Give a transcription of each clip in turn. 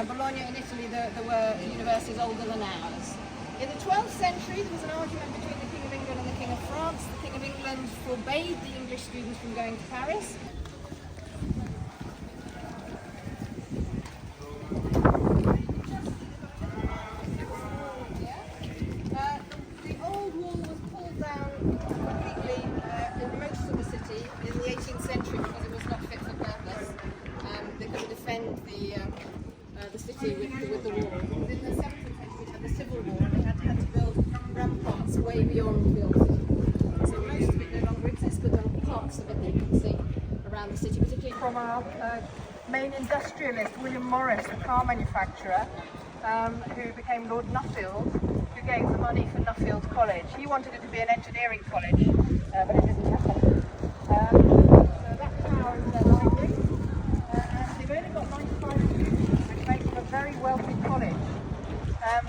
Bologna in Italy, there were universities older than ours. In the 12th century, there was an argument between the King of England and the King of France. The King of England forbade the English students from going to Paris. The old wall was pulled down completely in most of the city in the 18th century because it was not fit for purpose. They couldn't defend the city with the wall. In the 17th century, we had the Civil War. They had to build ramparts way beyond the old city. So most of it no longer exists, but there are parts of it that you can see around the city, particularly from our main industrialist, William Morris, the car manufacturer, who became Lord Nuffield, who gave the money for Nuffield College. He wanted it to be an engineering college, but it didn't happen. So that tower is their library, and they've only got 95 students, which makes them a very wealthy college.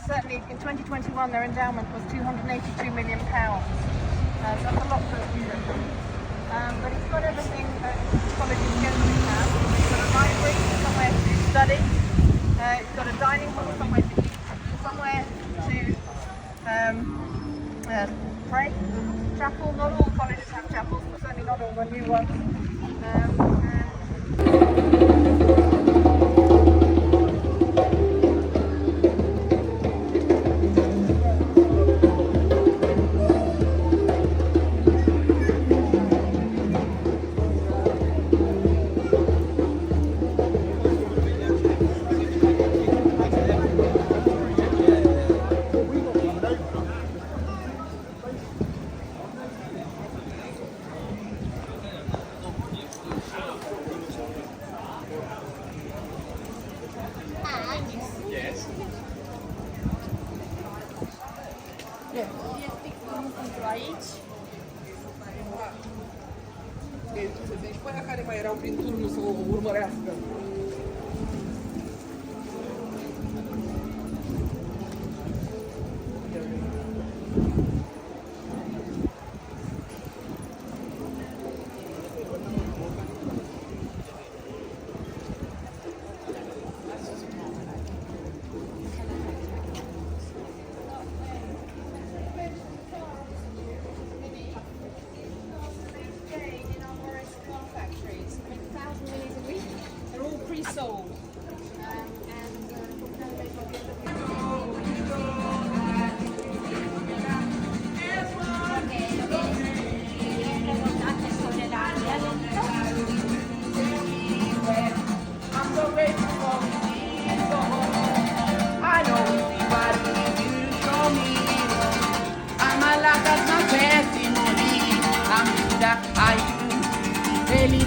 Certainly in 2021 their endowment was £282 million. So that's a lot for a student. But it's got everything that colleges generally have. It's got a library, somewhere to study. It's got a dining hall, somewhere to eat, somewhere to pray. Chapel, not all colleges have chapels, but certainly not all the new ones. Yes. Deci pe aia care mai erau prin turnul să o urmărească. Sold.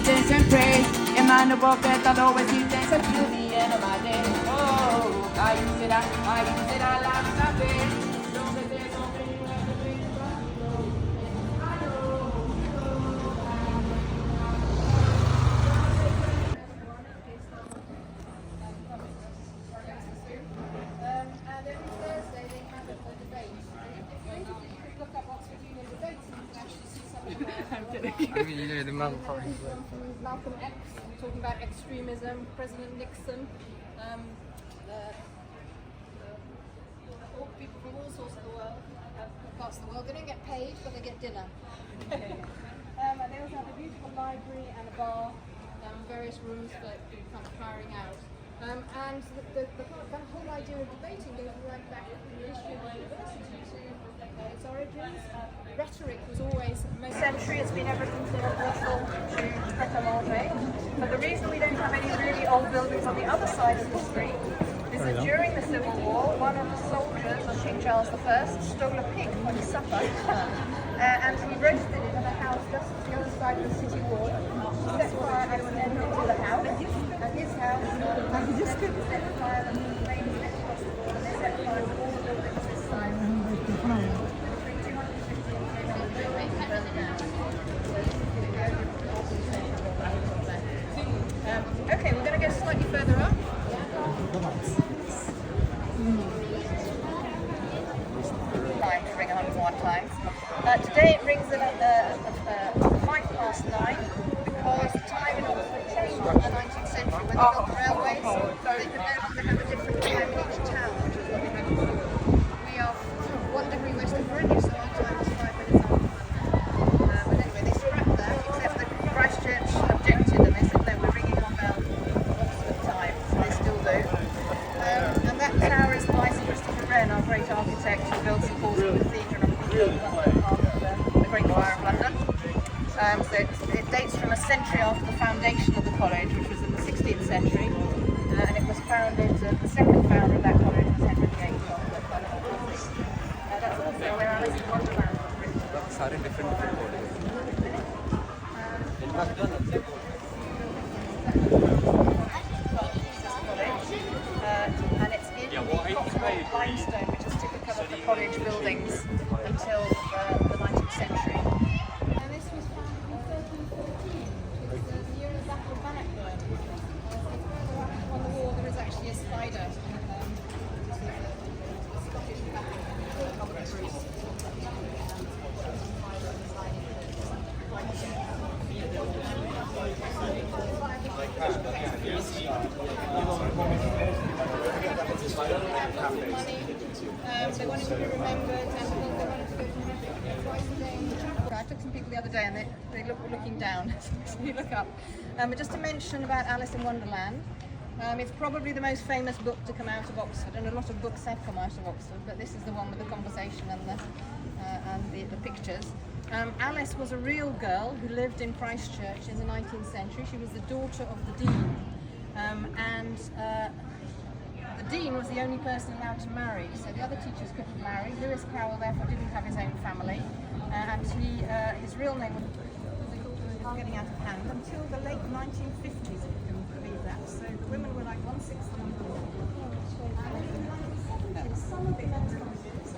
Dance and pray, and man above that I'll always give thanks until the end of my day. Oh, I said I love something. Don't let there's something you have to think about. I And every Thursday they have a debate. If you could look up Oxford Union debates, you can actually see some of I'm kidding. I mean, you know, the mum probably. Malcolm X talking about extremism, President Nixon, people from all sorts of the world, parts of the world. They don't get paid, but they get dinner. And they also have a beautiful library and a bar, various rooms for kind of tiring out. And the whole idea of debating goes right back to the history of the university to its origins. Rhetoric was always most century. It's been ever since they were Brussels to Pret-a-Manger. But the reason we don't have any really old buildings on the other side of the street is that during the Civil War, one of the soldiers of King Charles I stole a pig for his supper, and he roasted it in a house just at the other side of the city wall. He set fire accidentally to the house, and his house set fire and made the next across the wall, and they set fire to all the buildings this side. Between 250 and 300. Okay, we're going to go slightly further up. To ring 101 times. Today it rings at 9:05 because the time in Oxford changed in the 19th century when they built the railways. So they could they have a different time in each town, which is what we have before. We are 1 degree west of Greenwich, so our time is 5 minutes after London. But anyway, they scrapped that, except that Christchurch objected and they said, no, we're ringing on bell Oxford time, so they still do. And that tower is by Sir Christopher Wren, our great architect who built St Paul's Cathedral and the Great Choir of London. So it dates from a century after the foundation of the college, which was in the 16th century, and it was founded, the second founder of that college was Henry VIII. That's also where Alice in Wonderland was written. सारे different different And it's in the Cotswold limestone, which is typical of the college buildings until the 19th century. And this was founded in 1314. It's the year of the Battle of Bannockburn. Further up on the wall there is actually a spider. This is a Scottish Catholic Robert Bruce. They wanted to be remembered and they wanted to go to twice a day in the chapel. I took some people the other day and they were looking down, so you look up. But just to mention about Alice in Wonderland, it's probably the most famous book to come out of Oxford, and a lot of books have come out of Oxford, but this is the one with the conversation and the pictures. Alice was a real girl who lived in Christchurch in the 19th century. She was the daughter of the Dean, and the Dean was the only person allowed to marry, so the other teachers couldn't marry. Lewis Carroll therefore didn't have his own family, and his real name was getting out of hand until the late 1950s, if you can believe that. So the women were like 1/6 the number of men. And some of the men's colleges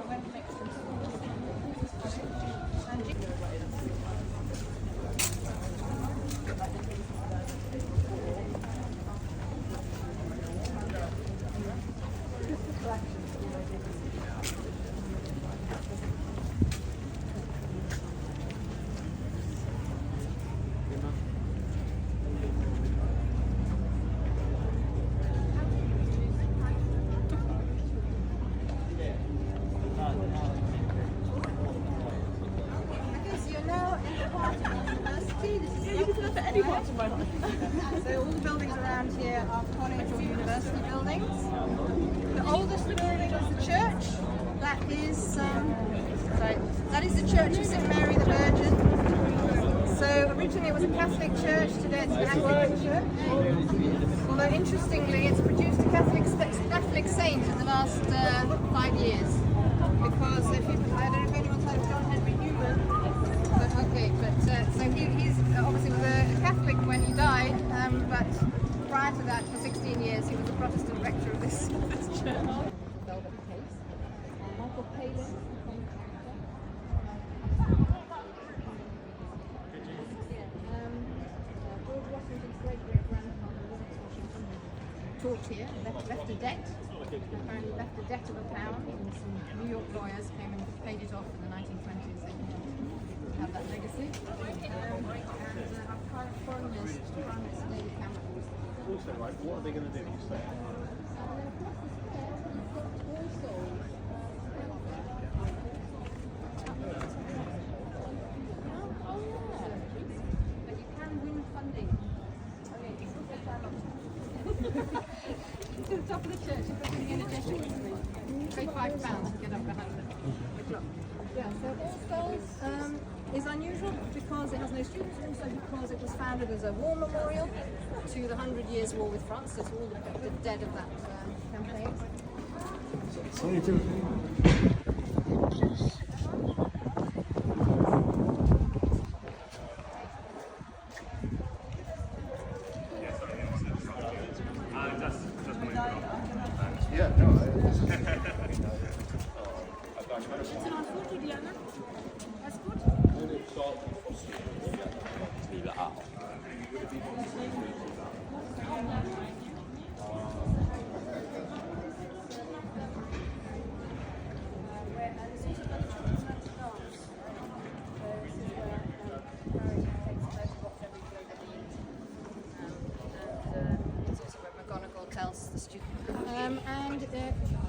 went next to So all the buildings around here are college or university buildings. The oldest building is the church. That is the Church of St Mary the Virgin. So originally it was a Catholic church, today it's an Anglican church. Although interestingly it's produced a Catholic saint in the last 5 years. Because if you, I don't know if anyone's heard of John Henry Newman, but okay, so he's obviously was a Catholic when he died, but prior to that, for 16 years, he was a Protestant rector of this church. Velvet Case. Michael Palin. George Washington's great-great-grandfather, Lawrence Washington, taught here, left a debt. Apparently left a debt of £1, and some New York lawyers came and paid it off in the 1920s. They have that legacy. And our current foreign minister, Prime Minister David Cameron. Also, like, what are they going to do? You say? But you can win funding. To the top of the church, you put in the energetic. Pay £5 to get up behind the clock. Yeah, so Allsfells is unusual because it has no streets, also because it was founded as a war memorial to the 100 Years' War with France. It's all the dead of that campaign. Yeah, no. It's also where McGonagall tells the students. And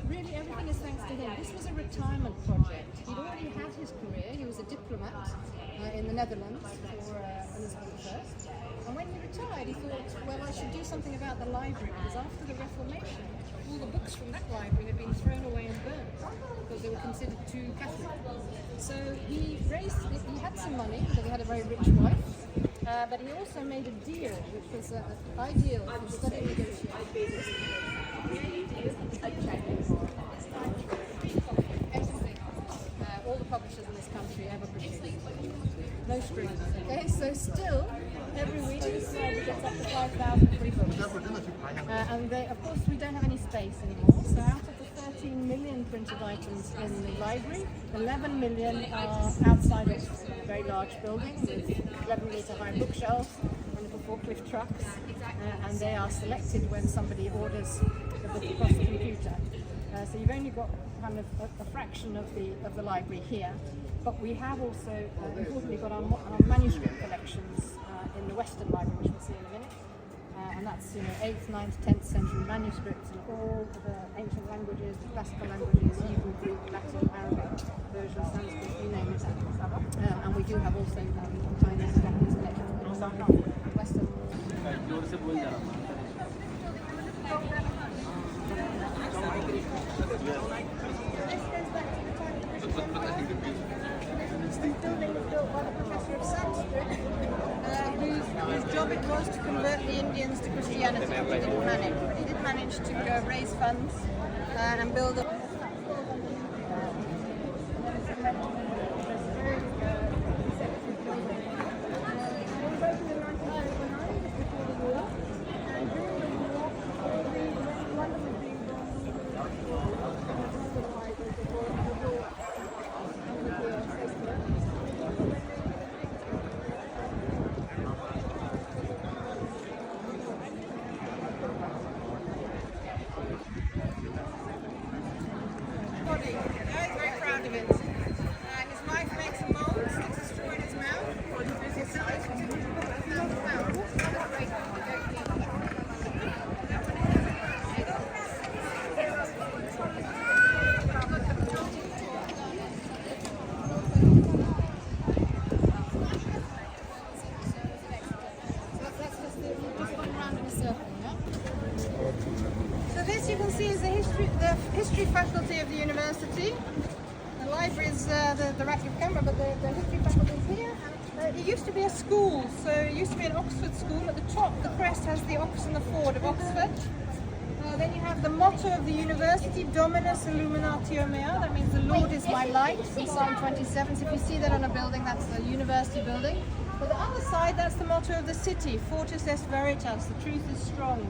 really everything is thanks to him. This was a retirement project. He'd already had his career. He was a diplomat in the Netherlands for Elizabeth I. And when he retired, he thought, well, I should do something about the library, because after the Reformation, all the books from that library had been thrown away and burnt because they were considered too Catholic. So he had some money because he had a very rich wife, but he also made a deal which was ideal for study negotiations. Everything. All the publishers in this country ever produced. No strings. Okay, so still every week we get up to 5,000 free books. And they, of course, we don't have any space anymore. So out of the 13 million printed items in the library, 11 million are outside of a very large building with 11-meter high bookshelves and little forklift trucks, and they are selected when somebody orders the book across the computer. So you've only got kind of a fraction of the library here, but we have also importantly got our manuscript collections in the Western Library, which we'll see in a minute. And that's 8th, 9th, 10th century manuscripts in all the ancient languages, the classical languages, Hebrew, Greek, Latin, Arabic, Persian, Sanskrit, you name it. And we do have also Chinese, Japanese collections in Western. Building was built by the professor of Sanskrit, whose job it was to convert the Indians to Christianity. He didn't manage, but he did manage to raise funds and build a history faculty of the university. The library is the Radcliffe camera, but the history faculty is here. It used to be a school, so it used to be an Oxford school. At the top, the crest has the Ox and the Ford of Oxford. Then you have the motto of the university, Dominus Illuminatio Mea. That means the Lord is my light, from Psalm 27. So if you see that on a building, that's the university building. But the other side, that's the motto of the city, Fortis Est Veritas, the truth is strong.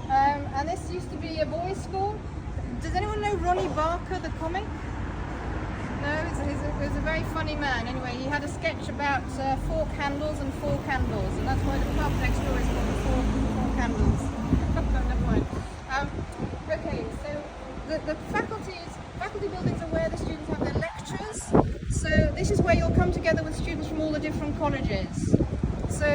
And this used to be a boys' school. Does anyone know Ronnie Barker, the comic? No, he was a very funny man. Anyway, he had a sketch about 4 candles and 4 candles, and that's why the pub next door is called four Candles. Never mind. Okay, so the faculty buildings are where the students have their lectures. So this is where you'll come together with students from all the different colleges. So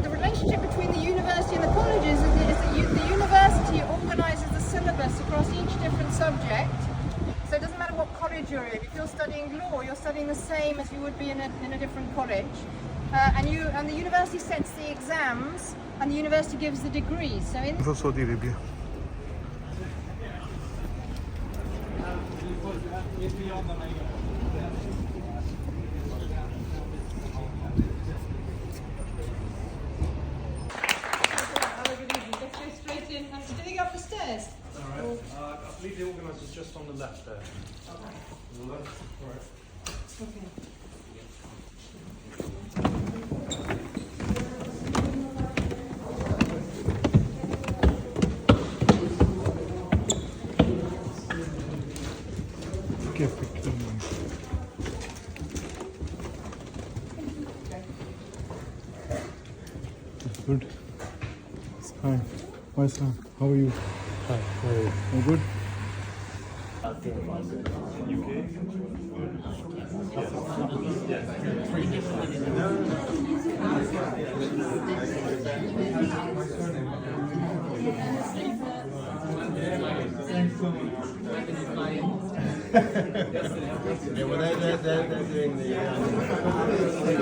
the relationship between the university and the colleges is that the university organises the syllabus across each different subject. So it doesn't matter what college you're in. If you're studying law, you're studying the same as you would be in a different college. And the university sets the exams, and the university gives the degrees. So in Saudi Arabia. Did he go up the stairs? Alright. I believe the organiser's just on the left there. Okay. On the left? Alright. Okay. Good. Hi. My son, how are you? Hi. How are you? All good? Yeah, well, they're doing the